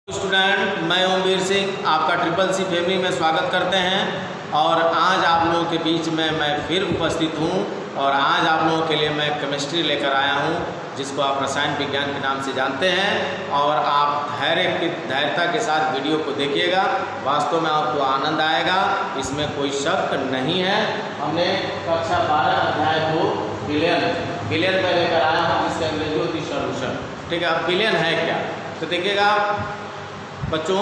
Student, मैं ओमवीर सिंह आपका triple C family में स्वागत करते हैं। और आज आप लोगों के बीच में मैं फिर उपस्थित हूँ और आज आप लोगों के लिए मैं केमिस्ट्री लेकर आया हूँ, जिसको आप रसायन विज्ञान के नाम से जानते हैं। और आप धैर्यता के साथ वीडियो को देखिएगा, वास्तव में आपको आनंद आएगा, इसमें कोई शक नहीं है। हमने कक्षा 12 अध्याय को विलयन में लेकर आया हूँ, जिसके अंग्रेजी होती सॉल्यूशन। ठीक है, अब विलयन है क्या तो देखिएगा बच्चों।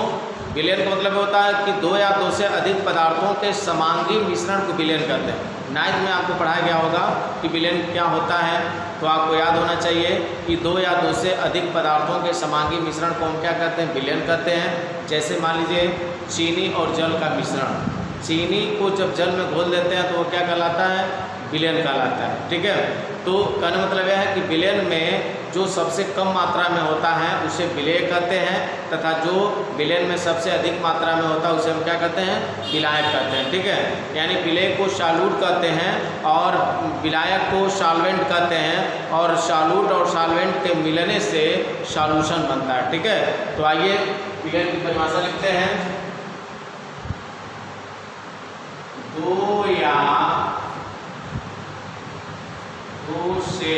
विलयन का मतलब होता है कि दो या दो से अधिक पदार्थों के समांगी मिश्रण को विलयन करते हैं। नाइन्थ में आपको पढ़ाया गया होगा कि विलयन क्या होता है, तो आपको याद होना चाहिए कि दो या दो से अधिक पदार्थों के समांगी मिश्रण को हम क्या कहते हैं, विलयन करते हैं। जैसे मान लीजिए चीनी और जल का मिश्रण, चीनी को जब जल में घोल देते हैं तो वो क्या कहलाता है, विलयन कहलाता है। ठीक है, तो कहने मतलब यह है कि विलयन में जो सबसे कम मात्रा में होता है उसे विलेय कहते हैं, तथा जो विलयन में सबसे अधिक मात्रा में होता है उसे हम क्या कहते हैं, विलायक कहते हैं। ठीक है, यानी विलेय को शालूट कहते हैं और विलायक को सॉल्वेंट कहते हैं, और शालूट और सॉल्वेंट के मिलने से सॉल्यूशन बनता है। ठीक है, तो आइए विलयन की परिभाषा लिखते हैं। दो या दो से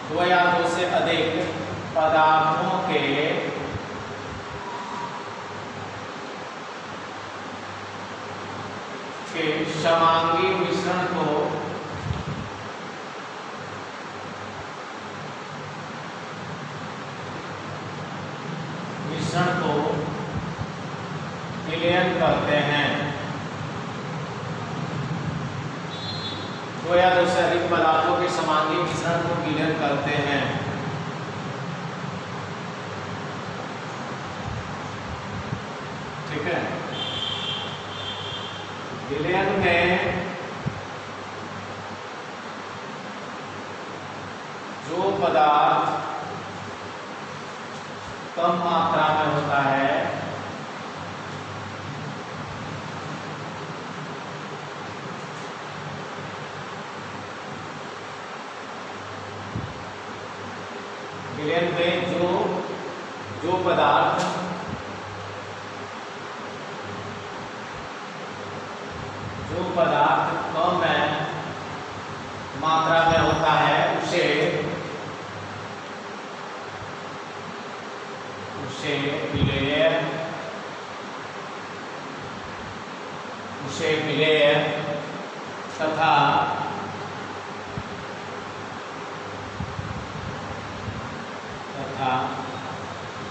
दो या दो से अधिक पदार्थों के समांगी मिश्रण को विलयन करते हैं। दो या दो से अधिक पदार्थों के समांगी मिश्रण को विलयन करते हैं। ठीक है, विलयन में जो पदार्थ कम मात्रा में होता है विलयन में जो पदार्थ कम मात्रा में होता है उसे विलेय तथा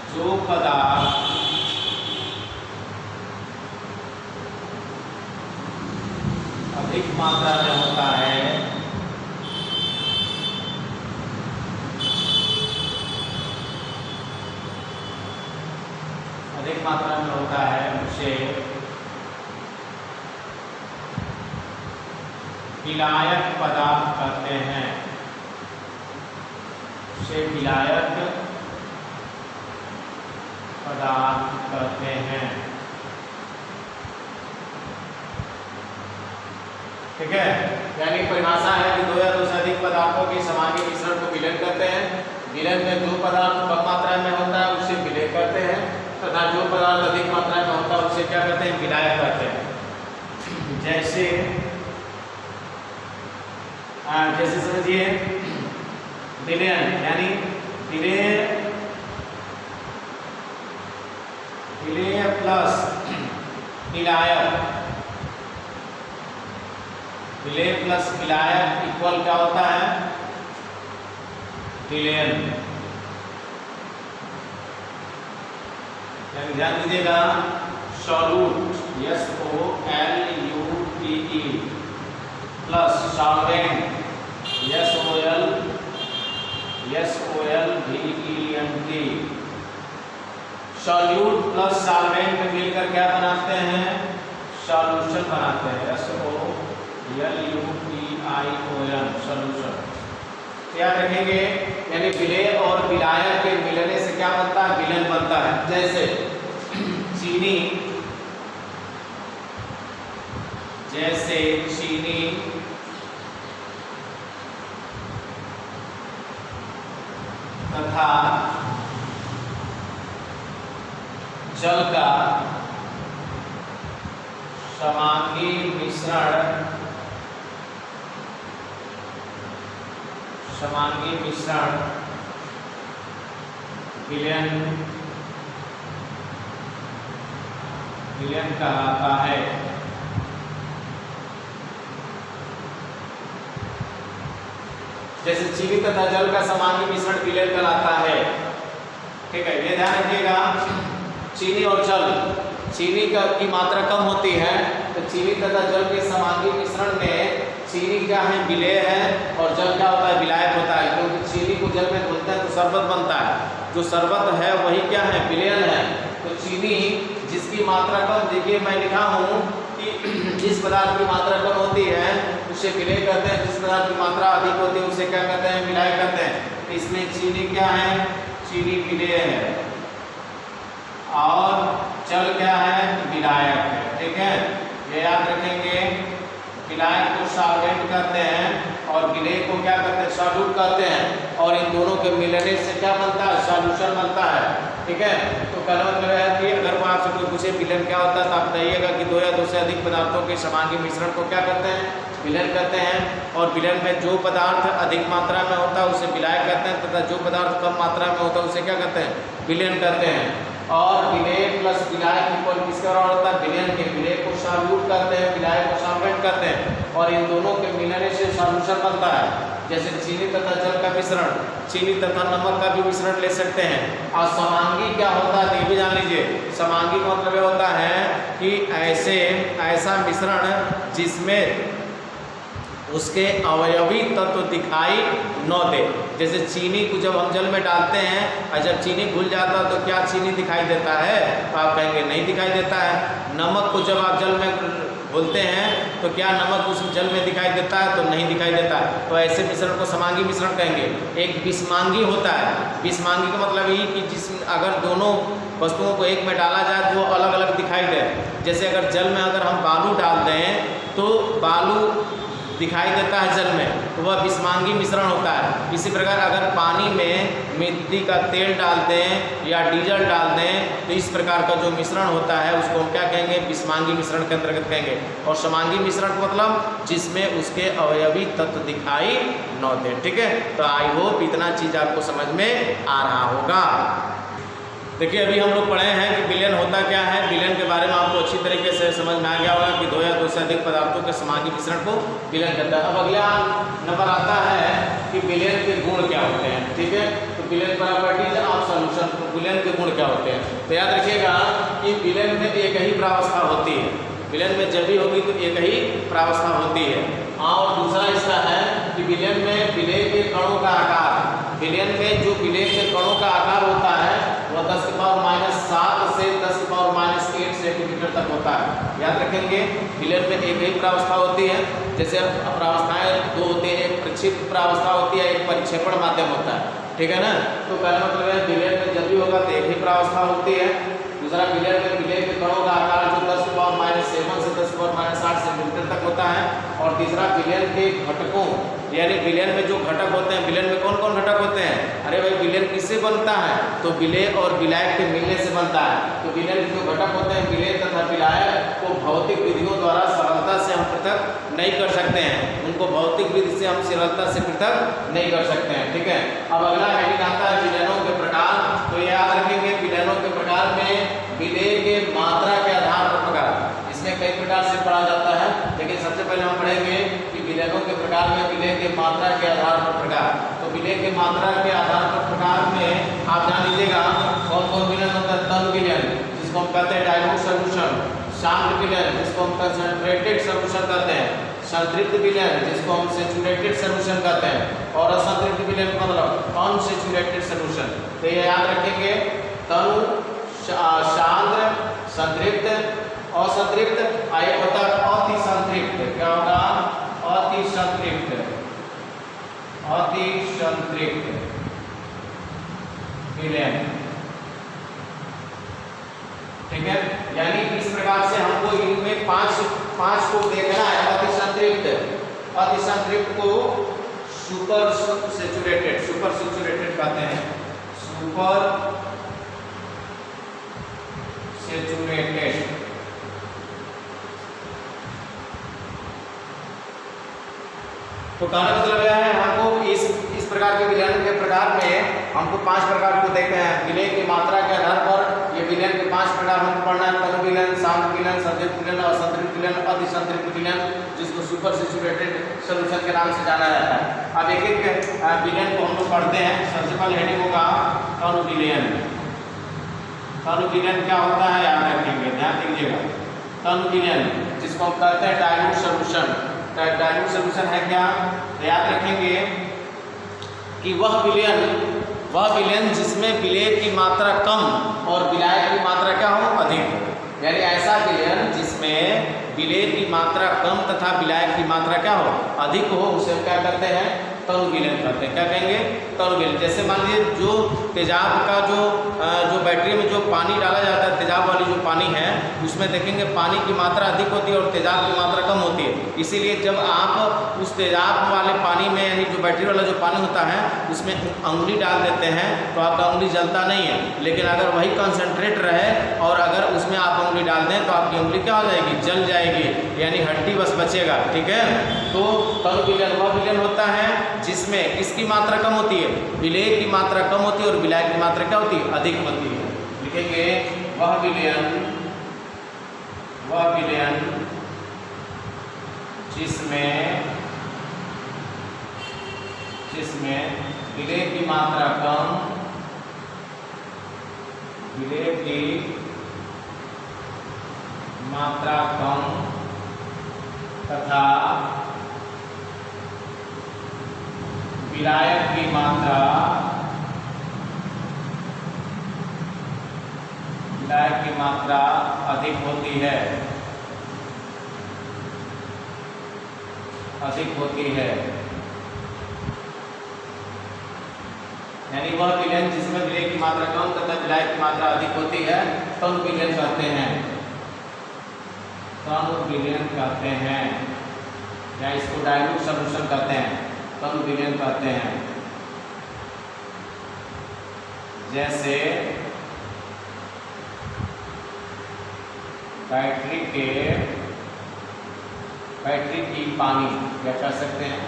जो पदार्थ अधिक मात्रा में होता है उसे विलायक पदार्थ कहते हैं। उसे विलायक पदार्थ कहते हैं। ठीक है, यानी परिभाषा है कि दो या दो से अधिक पदार्थों के समांगी मिश्रण को विलयन करते हैं। विलयन में जो पदार्थ कम मात्रा में होता है उसे विलेय करते हैं, तथा जो पदार्थ अधिक मात्रा में होता है उसे क्या कहते हैं, विलायक कहते हैं। जैसे समझिए विलयन यानी विलेय प्लस विलायक, विलेय प्लस विलायक इक्वल क्या होता है, विलयन। ध्यान दीजिएगा, solute SOLUTE plus solvent SOLVENT। Solute plus solvent मिलकर क्या बनाते हैं, सॉल्यूशन बनाते हैं, SOLUTION सॉल्यूशन। याद रखेंगे, यानी विलेय और विलायक के मिलने से क्या बनता है, विलयन बनता है। जैसे चीनी जैसे चीनी तथा जल का समांगी मिश्रण विलयन कहलाता है। जैसे चीनी तथा जल का समांगी मिश्रण विलयन कहलाता है। ठीक है, ये ध्यान रखिएगा। चीनी और जल, चीनी की मात्रा कम होती है तो चीनी तथा जल के समांगी मिश्रण में चीनी क्या है, विलेय है, और जल क्या होता है, विलायक होता है। क्योंकि चीनी को जल में घुलते हैं तो शरबत बनता है, जो शरबत है वही क्या है, विलयन है। तो चीनी जिसकी मात्रा कम, देखिए मैं लिखा हूँ कि जिस पदार्थ की मात्रा कम होती है उसे विलेय कहते हैं, जिस पदार्थ की मात्रा अधिक होती है उसे क्या कहते हैं, विलायक कहते हैं। इसमें चीनी क्या है, चीनी विलेय है और जल क्या है, विलायक है। ठीक है, ये याद रखेंगे। विलायक को सॉल्वेंट कहते हैं और विलेय को क्या कहते हैं, सॉल्यूट कहते हैं। और इन दोनों के मिलने से क्या बनता है, सॉल्यूशन बनता है। ठीक है, तो कहने मतलब है कि अगर वो आपसे कोई पूछे विलयन क्या होता है तो आप बताइएगा कि दो या दो से अधिक पदार्थों के समांगी मिश्रण को क्या कहते हैं, विलयन कहते हैं। और विलयन में जो पदार्थ अधिक मात्रा में होता है उसे विलायक कहते हैं, तथा जो पदार्थ कम मात्रा में होता है उसे क्या कहते हैं, विलयन कहते हैं। और विलेय प्लस विलायक इक्वल किसके बराबर होता है, विलयन के। विलेय को सॉल्यूट करते हैं, विलायक को सॉल्वेंट करते हैं, और इन दोनों के मिलने से सॉल्यूशन बनता है। जैसे चीनी तथा जल का मिश्रण, चीनी तथा नमक का भी मिश्रण ले सकते हैं। और समांगी क्या होता है, ये भी जान लीजिए। समांगी का मतलब होता है कि ऐसा मिश्रण जिसमें उसके अवयवी तत्व दिखाई न दे। जैसे चीनी को जब हम जल में डालते हैं और जब चीनी घुल जाता है तो क्या चीनी दिखाई देता है, तो आप कहेंगे नहीं दिखाई देता है। नमक को जब आप जल में घुलते हैं तो क्या नमक उस जल में दिखाई देता है, तो नहीं दिखाई देता। तो ऐसे मिश्रण को समांगी मिश्रण कहेंगे। एक विषमांगी होता है। विषमांगी का मतलब ये कि जिस अगर दोनों वस्तुओं को एक में डाला जाए तो वो अलग अलग दिखाई दे। जैसे अगर जल में अगर हम बालू डाल दें तो बालू दिखाई देता है जल में, तो वह विषमांगी मिश्रण होता है। इसी प्रकार अगर पानी में मिट्टी का तेल डाल दें या डीजल डाल दें तो इस प्रकार का जो मिश्रण होता है उसको हम क्या कहेंगे, विषमांगी मिश्रण के अंतर्गत कहेंगे। और समांगी मिश्रण का मतलब जिसमें उसके अवयवी तत्व दिखाई न दे। ठीक है, तो आई होप इतना चीज़ आपको समझ में आ रहा होगा। देखिए अभी हम लोग पढ़े हैं कि विलयन होता क्या है। विलयन के बारे में आपको अच्छी तरीके से समझ में आ गया होगा कि दो या दो से अधिक पदार्थों के समांगी मिश्रण को विलयन कहता है। अब अगला नंबर आता है कि विलयन के गुण क्या होते हैं। ठीक है, तो विलयन प्रॉपर्टीज ऑफ सॉल्यूशन, विलयन के गुण क्या होते हैं। तो याद रखिएगा कि विलयन में एक ही प्रावस्था होती है। विलयन में जब भी होगी तो एक ही प्रावस्था होती है। और दूसरा इसका है कि विलयन में विलेय के कणों का आकार, विलयन में जो विलेय के कणों का आकार होता है वह 10⁻⁷ से 10⁻8 सेंटीमीटर तक होता है। याद रखेंगे विलयन में एक ही प्रावस्था होती है। जैसे प्रावस्थाएं दो होती हैं, एक प्रक्षेप प्रावस्था होती है, एक परिक्षेपण माध्यम होता है। ठीक है ना, तो कहने मतलब है विलयन में जब भी होगा तो एक ही प्रावस्था होती है। दूसरा विलयन में विलेय के कणों का आकार जो 10⁻7 से 10⁻8 सेंटीमीटर तक होता है। और तीसरा विलयन के घटकों, यानी विलयन में जो घटक होते हैं, विलयन में कौन कौन घटक होते हैं। अरे भाई विलयन किससे बनता है, तो विलेय और विलायक के मिलने से बनता है। तो विलयन के जो घटक होते हैं विलेय तथा विलायक को भौतिक विधियों द्वारा सरलता से हम पृथक नहीं कर सकते हैं। उनको भौतिक विधि से हम सरलता से पृथक नहीं कर सकते हैं। ठीक है, अब अगला हेडिंग आता है विलयनों के प्रकार। तो याद रखेंगे विलयनों के प्रकार में विलेय के मात्रा के आधार पर प्रकार, इसमें कई प्रकार से पढ़ा जाता है, लेकिन सबसे पहले हम पढ़ेंगे कि विलयनों के प्रकार में विलेय के मात्रा के आधार पर प्रकार। तो विलेय के मात्रा के आधार पर प्रकार में आप जान लीजिएगा कौन कौन विलयन होता है। तन विलयन जिसको हम कहते हैं डाइल्यूट सॉल्यूशन, शांत विलयन जिसको हम कंसंट्रेटेड सॉल्यूशन कहते हैं, संतृप्त विलयन जिसको हम सैचुरेटेड सॉल्यूशन कहते हैं, और असंतृप्त विलयन मतलब अनसैचुरेटेड सॉल्यूशन। तो ये याद रखेंगे तनु, शांत, संतृप्त, असंतृप्त, एक होता है अतिसंतृप्त। क्या होगा, अतिसंतृप्त, अतिसंतृप्त विलयन। ठीक है, यानी इस प्रकार से हमको इनमें पांच को देखना है। अतिसंतृप्त को सुपर सैचुरेटेड कहते हैं। Super saturated. तो कहने का मतलब यह है हमको इस प्रकार के विलयन के प्रकार में हमको 5 प्रकार को देखते हैं। विलय की मात्रा के आधार पर ये विलयन के 5 प्रकार हमको पढ़ना है। तनु विलयन, शांत विलयन, संतृप्त विलयन, असंतृप्त विलयन, अतिसंतृप्त विलयन, जिसको सुपर सैचुरेटेड सॉल्यूशन के नाम से जाना जाता है। अब एक एक विलयन को हम लोग पढ़ते हैं। सबसे पहले हेडिंग होगा तनु विलयन। तनु विलयन क्या होता है याद रखेंगे, ध्यान दीजिएगा। तनु विलयन जिसको हम कहते हैं डाइल्यूट सॉल्यूशन। डाइल्यूट सॉल्यूशन है क्या, याद रखेंगे कि वह विलयन जिसमें विलय की मात्रा कम और विलायक की मात्रा क्या हो, अधिक हो। यानी ऐसा विलयन जिसमें विलय की मात्रा कम तथा विलायक की मात्रा क्या हो, अधिक हो, उसे हम क्या करते हैं, तनु विलयन करते हैं। क्या कहेंगे, तनु विलयन। जैसे मान लीजिए जो तेजाब का जो बैटरी में जो पानी डाला जाता है, तेजाब वाली जो पानी है, उसमें देखेंगे पानी की मात्रा अधिक होती है और तेजाब की मात्रा कम होती है। इसीलिए जब आप उस तेजाब वाले पानी में, यानी जो बैटरी वाला जो पानी होता है, उसमें अंगुली डाल देते हैं तो आपका अंगुली जलता नहीं है। लेकिन अगर वही कंसंट्रेट रहे और अगर उसमें आप अंगुली डाल दें तो आपकी अंगुली क्या हो जाएगी, जल जाएगी, यानी हड्डी बस बचेगा। ठीक है, तो तनु विलयन वह विलयन होता है जिसमें किसकी मात्रा कम होती है, विलय की मात्रा कम होती है और विलायक की मात्रा क्या होती है, अधिक होती है। लिखेंगे वह विलयन जिसमें विलय की मात्रा कम तथा विलायक की मात्रा अधिक होती है। यानी वह विलयन जिसमें विलय की मात्रा कम तथा विलायक की मात्रा अधिक होती है, तनु विलयन कहते हैं, या इसको डाइल्यूट सॉल्यूशन कहते हैं, तनु विलयन कहते हैं। जैसे बैटरी की पानी, क्या कह सकते हैं,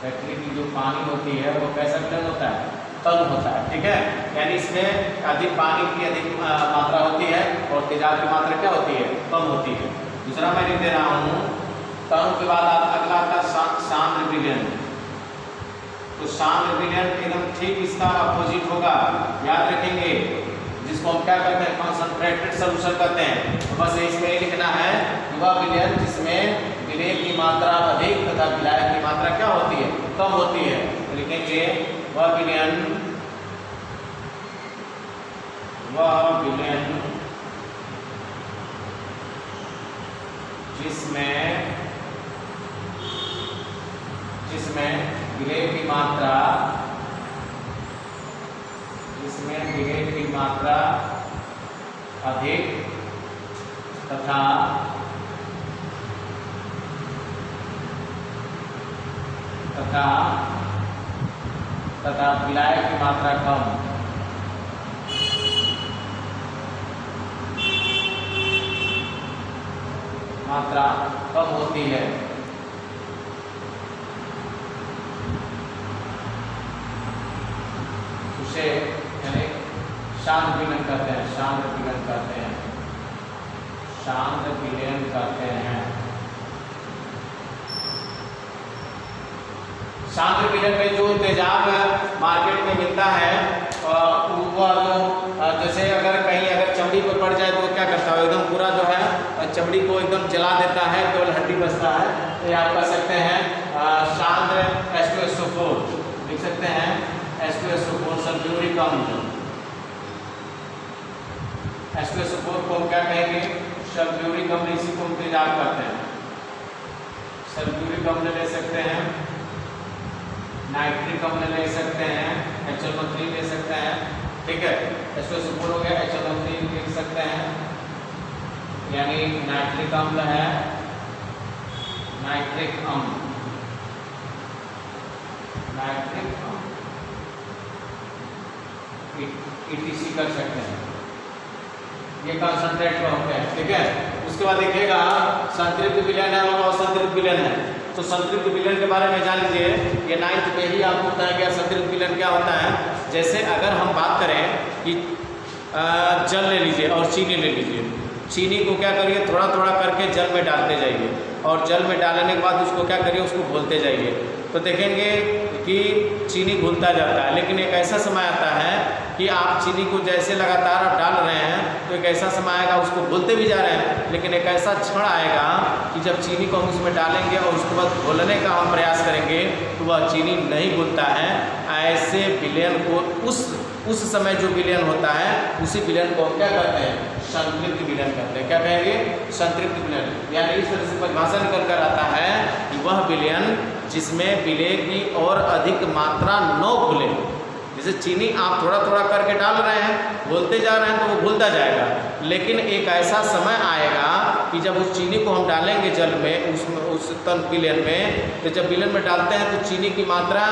बैटरी की जो पानी होती है वो कैसा विलयन होता है, तनु होता है। ठीक है, यानी इसमें अधिक पानी की अधिक मात्रा होती है और तेजाब की मात्रा क्या होती है, कम होती है। दूसरा मैं लिख दे रहा हूँ, तनु के बाद अगला आता सांद्र विलयन। तो सांद्र विलयन एकदम ठीक इसका अपोजिट होगा, याद रखेंगे, जिसको हम क्या कहते हैं, कंसंट्रेटेड सॉल्यूशन कहते हैं। तो बस इसमें लिखना है वह विलयन जिसमें विलय की मात्रा अधिक तथा विलायक की मात्रा क्या होती है, कम होती है। तो लिखेंगे वह विलयन जिसमें विलय की मात्रा अधिक तथा विलायक की मात्रा कम होती है। उसे यानी शांत विलयन कहते हैं। शांत विलयन कहते हैं। शांत विलयन में जो तेजाब मार्केट में मिलता है, जैसे अगर कहीं चमड़ी पर पड़ जाए तो क्या करता है, एकदम पूरा जो है चमड़ी को एकदम जला देता है, केवल हड्डी बचता है। तो आप कह सकते हैं शांत H2SO4 लिख सकते हैं, H2SO4 सल्फ्यूरिक अम्ल। H2SO4 को हम क्या कहेंगे, सल्फ्यूरिक अम्ल, इसी को हम तेजाब कहते हैं। सल्फ्यूरिक अम्ल ले सकते हैं, नाइट्रिक अम्ल ले सकते हैं, HNO3 ले सकते हैं। ठीक है, H2SO4 हो गया, HNO3 लिख सकते हैं, यानी नाइट्रिक अम्ल है, नाइट्रिक अम्ल। ETC कर सकते हैं। ये कंसंट्रेट में होते हैं, ठीक है। उसके बाद देखिएगा संतृप्त विलयन है और असंतृप्त विलयन है। तो संतृप्त विलयन के बारे में जान लीजिए, ये 9th में ही आपको बताया गया संतृप्त विलयन क्या होता है। जैसे अगर हम बात करें कि जल ले लीजिए और चीनी ले लीजिए, चीनी को क्या करिए थोड़ा थोड़ा करके जल में डालते जाइए और जल में डालने के बाद उसको क्या करिए उसको घोलते जाइए। तो देखेंगे कि चीनी घुलता जाता है, लेकिन एक ऐसा समय आता है कि आप चीनी को जैसे लगातार आप डाल रहे हैं तो एक ऐसा समय आएगा उसको घुलते भी जा रहे हैं, लेकिन एक ऐसा क्षण आएगा कि जब चीनी को हम उसमें डालेंगे और उसके बाद घोलने का हम प्रयास करेंगे तो वह चीनी नहीं घुलता है। ऐसे विलयन को उस समय जो विलयन होता है उसी विलयन को हम क्या कहते हैं, संतृप्त विलयन कहते हैं। क्या कहेंगे, संतृप्त विलयन। यानी इस तरह से परिभाषा निकल कर आता है कि वह विलयन जिसमें विलय की और अधिक मात्रा न घुले। जैसे चीनी आप थोड़ा थोड़ा करके डाल रहे हैं, घोलते जा रहे हैं तो वो घुलता जाएगा, लेकिन एक ऐसा समय आएगा कि जब उस चीनी को हम डालेंगे जल में उस तन विलयन में, तो जब विलयन में डालते हैं तो चीनी की मात्रा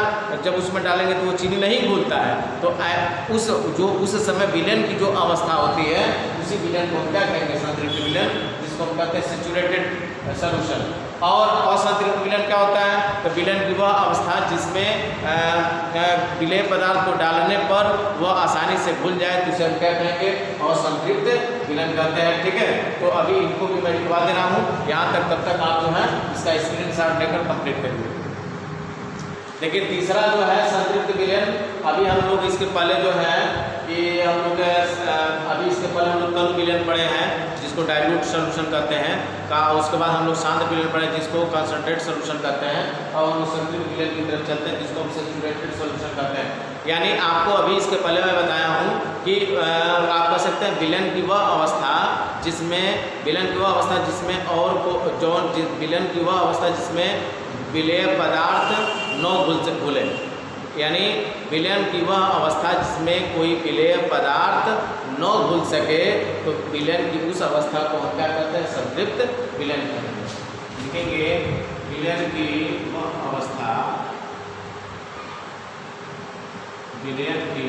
जब उसमें डालेंगे तो वो चीनी नहीं घुलता है। तो उस समय विलयन की जो अवस्था होती है उसी विलयन को हम क्या कहेंगे, संतृप्त विलयन, जिसको हम कहते हैं सैचुरेटेड सॉल्यूशन। और असंतृप्त विलयन क्या होता है, तो विलयन की वह अवस्था जिसमें विलेय पदार्थ को डालने पर वह आसानी से घुल जाए तो उसे हम क्या कहेंगे, असंतृप्त विलयन कहते हैं, ठीक है। तो अभी इनको भी मैं लिखवा दे रहा हूँ यहाँ तक, तब तक आप जो है इसका स्क्रीनशॉट लेकर कंप्लीट करिए। देखिए तीसरा जो है संतृप्त विलयन, अभी हम लोग इसके पहले जो है कि हम लोग अभी इसके पहले हम लोग तनु विलयन पढ़े हैं जिसको डाइल्यूट सॉल्यूशन कहते हैं का, उसके बाद हम लोग शांत विलयन पढ़े जिसको कंसंट्रेट सॉल्यूशन कहते हैं, और हम संतृप्त विलयन की तरफ चलते हैं जिसको हम सैचुरेटेड सॉल्यूशन कहते हैं। यानी आपको अभी इसके पहले मैं बताया हूँ कि आप कह सकते हैं विलयन की वह अवस्था जिसमें विलेय पदार्थ न घुले, यानी विलयन की वह अवस्था जिसमें कोई विलेय पदार्थ न घुल सके, तो विलयन की उस अवस्था को हम क्या कहते हैं, संतृप्त विलयन कहते हैं। लिखेंगे विलयन की वह अवस्था, विलयन की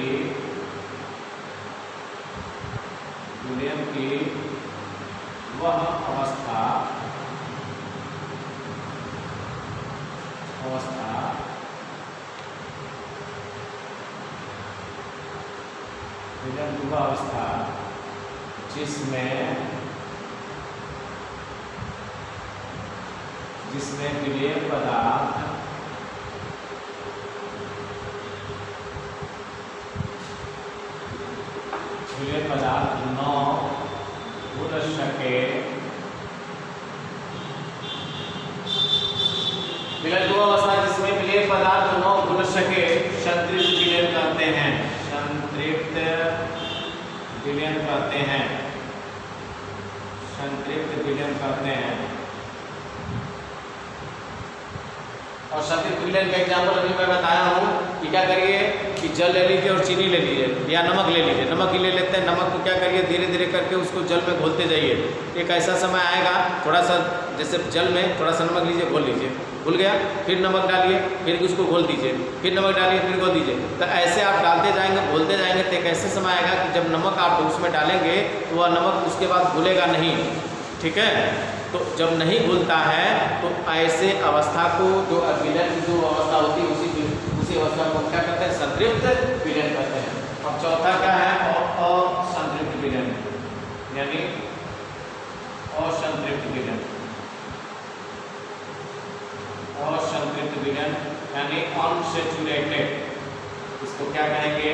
वह अवस्था विलयन की वह अवस्था जिसमें विलेय पदार्थ न घुल सके, विलयन की अवस्था जिसमें विलेय पदार्थ न घुल सके संतृप्त विलयन कहते हैं, संतृप्त विलयन कहते हैं, संतृप्त विलयन कहते हैं। और संतृप्त विलयन का एग्जाम्पल अभी मैं बताया हूँ कि क्या करिए कि जल ले लीजिए और चीनी ले लीजिए या नमक ले लीजिए, नमक ही ले लेते हैं, नमक को क्या करिए धीरे धीरे करके उसको जल में घोलते जाइए। एक ऐसा समय आएगा थोड़ा सा, जैसे जल में थोड़ा सा नमक लीजिए, घोल लीजिए, घुल गया, फिर नमक डालिए, फिर उसको घोल दीजिए, फिर नमक डालिए, फिर घोल दीजिए। तो ऐसे आप डालते जाएंगे, घोलते जाएंगे, तो एक ऐसे समय आएगा कि जब नमक आप उसमें डालेंगे तो वह नमक उसके बाद घुलेगा नहीं, ठीक है। तो जब नहीं घुलता है तो ऐसे अवस्था को, जो विलयन की जो अवस्था होती है उसी अवस्था को क्या कहते हैं, संतृप्त विलयन कहते हैं। और चौथा क्या है, असंतृप्त विलयन, यानी असंतृप्त विलयन, असंतृप्त विलयन यानी अनसैचुरेटेड, इसको क्या कहेंगे,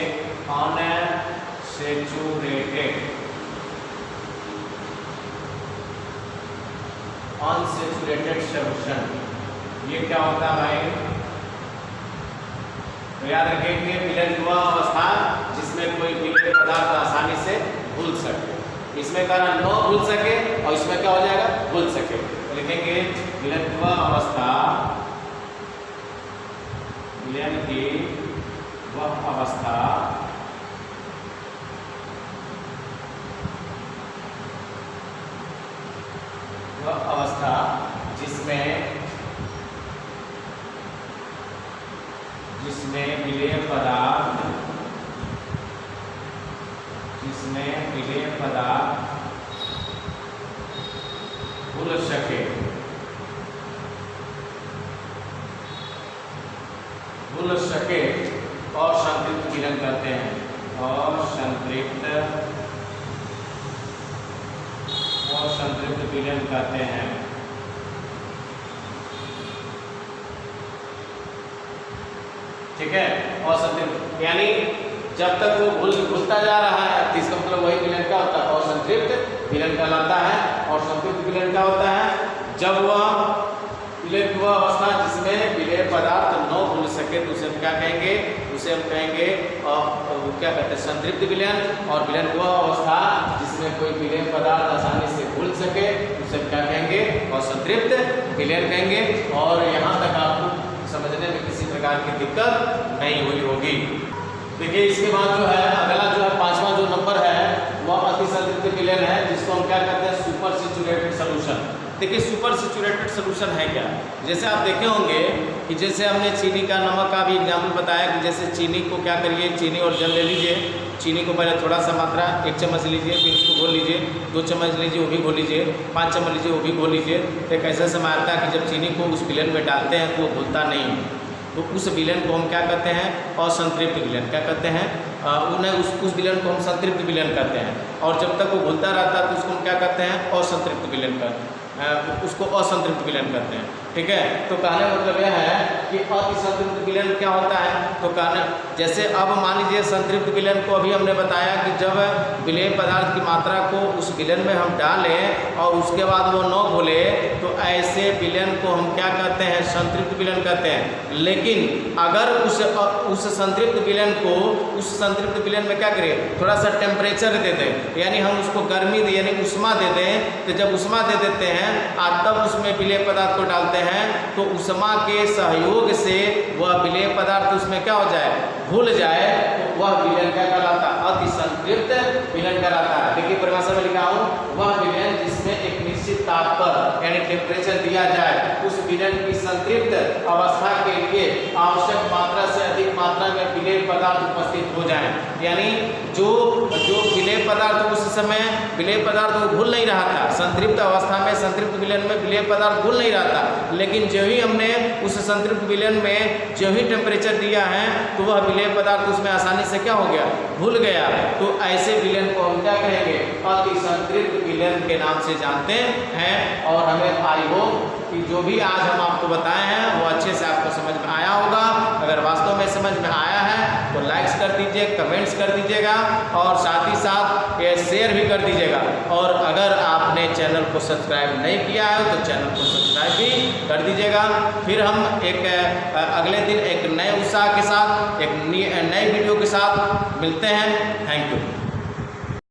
अनसैचुरेटेड सॉल्यूशन। ये क्या होता है भाई, तो याद रखेंगे विलयन की वह अवस्था जिसमें कोई विलेय पदार्थ आसानी से घुल सके, इसमें कारण न घुल सके और इसमें क्या हो जाएगा, घुल सके। तो लिखेंगे विलयन की वह अवस्था, विलयन की वह अवस्था जिसमें विलेय पदार्थ जिसमें विलेय पदार्थ घुल सके, और संतृप्त विलयन करते हैं, और संतृप्त विलयन करते हैं। ठीक है, और संतृप्त यानी जब तक वो घुलता जा रहा है तो इसका मतलब वही विलयन क्या होता है, और संतृप्त विलयन कहलाता है। और संतृप्त विलयन क्या होता है, जब वह विलय की वह अवस्था जिसमें विलेय पदार्थ न घुल सके तो उसे हम क्या कहेंगे, उसे हम कहेंगे क्या कहते हैं, संतृप्त विलयन। और विलयन की वह अवस्था जिसमें कोई विलेय पदार्थ आसानी से घुल सके उसे हम क्या कहेंगे, और संतृप्त विलयन कहेंगे। और यहाँ तक आपको समझने में किसी प्रकार की दिक्कत नहीं हुई होगी। देखिए इसके बाद जो है अगला जो है 5वां जो नंबर है वह अतिसंतृप्त विलयन है, जिसको हम क्या कहते हैं, सुपर सैचुरेटेड सॉल्यूशन। देखिए सुपर सैचुरेटेड सॉल्यूशन है क्या, जैसे आप देखे होंगे कि जैसे हमने चीनी का नमक का भी एग्जाम्पल बताया कि जैसे चीनी को क्या करिए, चीनी और जल ले लीजिए, चीनी को पहले थोड़ा सा मात्रा 1 चम्मच लीजिए, फिर उसको घोल लीजिए, 2 चम्मच लीजिए वो भी घोल लीजिए, 5 चम्मच लीजिए वो भी घोल लीजिए। तो एक ऐसा समय आता है कि जब चीनी को उस विलयन में डालते हैं तो वो घुलता नहीं, तो उस विलयन को हम क्या कहते हैं, असंतृप्त विलयन। क्या कहते हैं, उस विलयन को हम संतृप्त विलयन कहते हैं। और जब तक वो घुलता रहता है तो उसको हम क्या कहते हैं, असंतृप्त विलयन उसको असंतृप्त विलयन करते हैं। ठीक है, तो कहने मतलब यह है कि अतिसंतृप्त विलयन क्या होता है, तो कहने जैसे अब मान लीजिए संतृप्त विलयन को अभी हमने बताया कि जब विलेय पदार्थ की मात्रा को उस विलयन में हम डालें और उसके बाद वो न घुले तो ऐसे विलयन को हम क्या कहते हैं, संतृप्त विलयन कहते हैं। लेकिन अगर उस संतृप्त विलयन को उस संतृप्त विलयन में क्या करें, थोड़ा सा टेम्परेचर दे दें, यानी हम उसको गर्मी दे यानी उष्मा दे दें, तो जब उष्मा दे देते हैं और तब उसमें विलेय पदार्थ को डालते हैं तो उष्मा के सहयोग से वह विलेय पदार्थ उसमें क्या हो जाए, घुल जाए, तो वह विलयन क्या कहलाता है, अतिसंतृप्त विलयन कहलाता है। देखिए परिभाषा में लिखा हूं, वह विलयन जिसमें एक निश्चित ताप पर यानी टेम्परेचर दिया जाए, उस विलयन की संतृप्त अवस्था के लिए आवश्यक मात्रा से अधिक मात्रा में विलेय पदार्थ उपस्थित हो जाए। यानी जो विलेय पदार्थ उस समय विलेय पदार्थ घुल नहीं रहा था, संतृप्त अवस्था में संतृप्त विलयन में विलेय पदार्थ घुल नहीं रहा था, लेकिन जो ही हमने उस संतृप्त विलयन में जो ही टेम्परेचर दिया है तो वह विलेय पदार्थ उसमें आसानी से क्या हो गया, घुल गया। तो ऐसे विलयन को हम क्या कहेंगे, अतिसंतृप्त विलयन के नाम से जानते हैं। और हमें आई होप कि जो भी आज हम आपको बताए हैं वो अच्छे से आपको समझ में आया होगा। अगर वास्तव में समझ में आया है तो लाइक्स कर दीजिए, कमेंट्स कर दीजिएगा और साथ ही साथ ये शेयर भी कर दीजिएगा। और अगर आपने चैनल को सब्सक्राइब नहीं किया है तो चैनल को सब्सक्राइब भी कर दीजिएगा। फिर हम एक अगले दिन एक नए उत्साह के साथ एक नई वीडियो के साथ मिलते हैं। Thank you.